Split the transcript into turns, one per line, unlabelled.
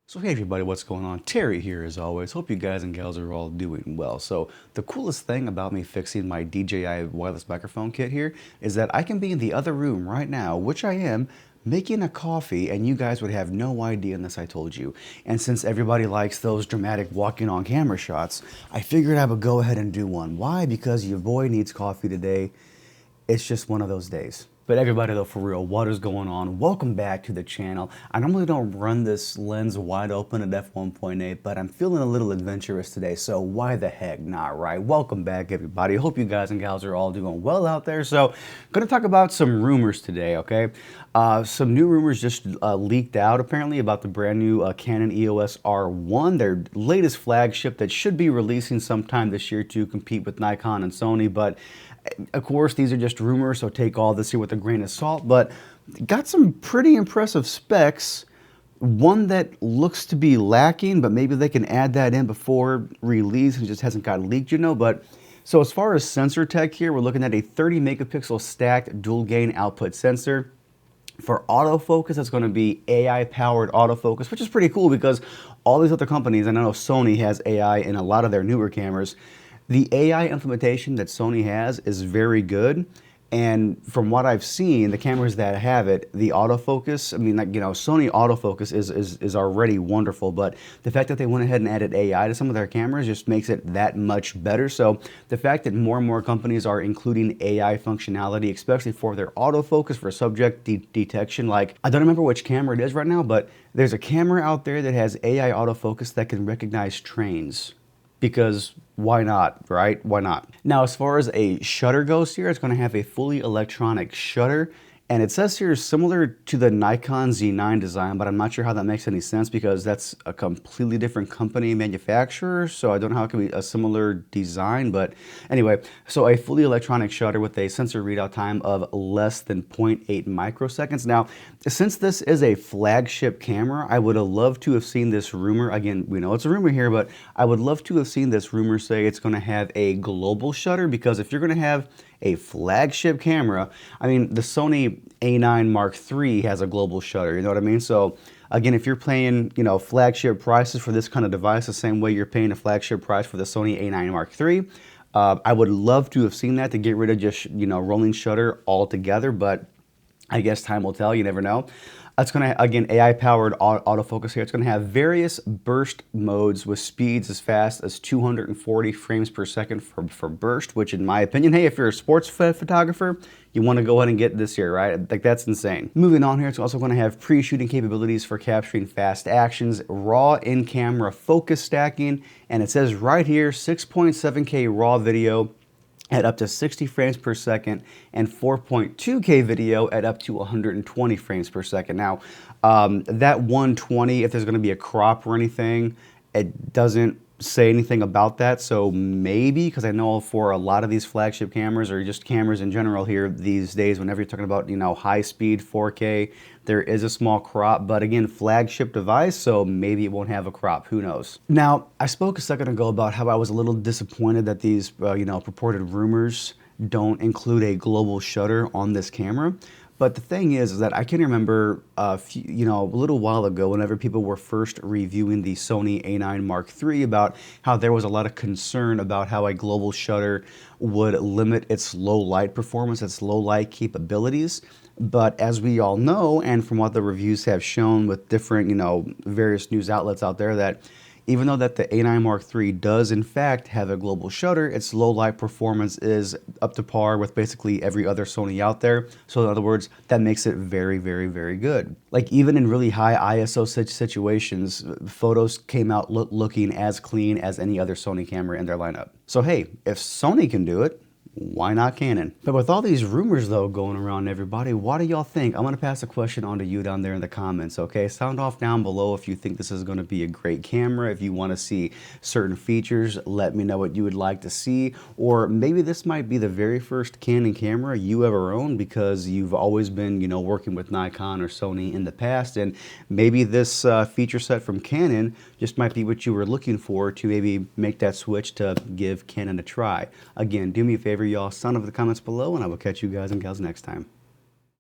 So hey everybody, what's going on? Terry here as always. Hope you guys and gals are all doing well. So the coolest thing about me fixing my DJI wireless microphone kit here is that I can be in the other room right now, which I am, making a coffee, and you guys would have no idea unless I told you. And since everybody likes those dramatic walking on camera shots, I figured I would go ahead and do one. Why? Because your boy needs coffee today. It's just one of those days. But everybody though, for real, what is going on? Welcome back to the channel. I normally don't run this lens wide open at f1.8, but I'm feeling a little adventurous today, so why the heck not, right? Welcome back, everybody. Hope you guys and gals are all doing well out there. So, gonna talk about some rumors today, okay? Some new rumors just leaked out apparently about the brand new Canon EOS R1, their latest flagship that should be releasing sometime this year to compete with Nikon and Sony, but of course, these are just rumors, so take all this here with a grain of salt, but got some pretty impressive specs. One that looks to be lacking, but maybe they can add that in before release. It just hasn't got leaked, you know. But so as far as sensor tech here, we're looking at a 30 megapixel stacked dual gain output sensor. For autofocus, it's going to be AI-powered autofocus, which is pretty cool because all these other companies, and I know Sony has AI in a lot of their newer cameras, the AI implementation that Sony has is very good. And from what I've seen, the cameras that have it, the autofocus, I mean, like, you know, Sony autofocus is already wonderful, but the fact that they went ahead and added AI to some of their cameras just makes it that much better. So the fact that more and more companies are including AI functionality, especially for their autofocus for subject detection, like, I don't remember which camera it is right now, but there's a camera out there that has AI autofocus that can recognize trains. Because why not, right? Why not? Now, as far as a shutter goes here, it's going to have a fully electronic shutter. And it says here similar to the Nikon Z9 design, but I'm not sure how that makes any sense because that's a completely different company manufacturer. So I don't know how it can be a similar design. But anyway, so a fully electronic shutter with a sensor readout time of less than 0.8 microseconds. Now, since this is a flagship camera, I would have loved to have seen this rumor. Again, we know it's a rumor here, but I would love to have seen this rumor say it's going to have a global shutter, because if you're going to have a flagship camera, I mean, the Sony A9 Mark III has a global shutter, you know what I mean? So again, if you're paying, you know, flagship prices for this kind of device the same way you're paying a flagship price for the Sony A9 Mark III, I would love to have seen that to get rid of just, you know, rolling shutter altogether, but I guess time will tell, you never know. It's going to, again, AI-powered autofocus here. It's going to have various burst modes with speeds as fast as 240 frames per second for burst, which in my opinion, hey, if you're a sports photographer, you want to go ahead and get this here, right? Like, that's insane. Moving on here, it's also going to have pre-shooting capabilities for capturing fast actions, raw in-camera focus stacking, and it says right here, 6.7K raw video at up to 60 frames per second and 4.2K video at up to 120 frames per second. Now, that 120, if there's going to be a crop or anything, it doesn't say anything about that. So maybe, because I know for a lot of these flagship cameras or just cameras in general here these days, whenever you're talking about, you know, high speed 4K, there is a small crop, but again, flagship device, so maybe it won't have a crop, who knows. Now, I spoke a second ago about how I was a little disappointed that these, you know, purported rumors don't include a global shutter on this camera. But the thing is that I can remember, you know, a little while ago, whenever people were first reviewing the Sony A9 Mark III, about how there was a lot of concern about how a global shutter would limit its low light performance, its low light capabilities. But as we all know, and from what the reviews have shown with different, you know, various news outlets out there, that even though that the A9 Mark III does in fact have a global shutter, its low light performance is up to par with basically every other Sony out there. So in other words, that makes it very, very, very good. Like, even in really high ISO situations, photos came out looking as clean as any other Sony camera in their lineup. So hey, if Sony can do it, why not Canon? But with all these rumors though going around, everybody, what do y'all think? I'm gonna pass a question on to you down there in the comments, okay? Sound off down below if you think this is gonna be a great camera. If you wanna see certain features, let me know what you would like to see. Or maybe this might be the very first Canon camera you ever owned, because you've always been, you know, working with Nikon or Sony in the past, and maybe this feature set from Canon just might be what you were looking for to maybe make that switch to give Canon a try. Again, do me a favor, y'all, sound off in the comments below, and I will catch you guys and gals next time.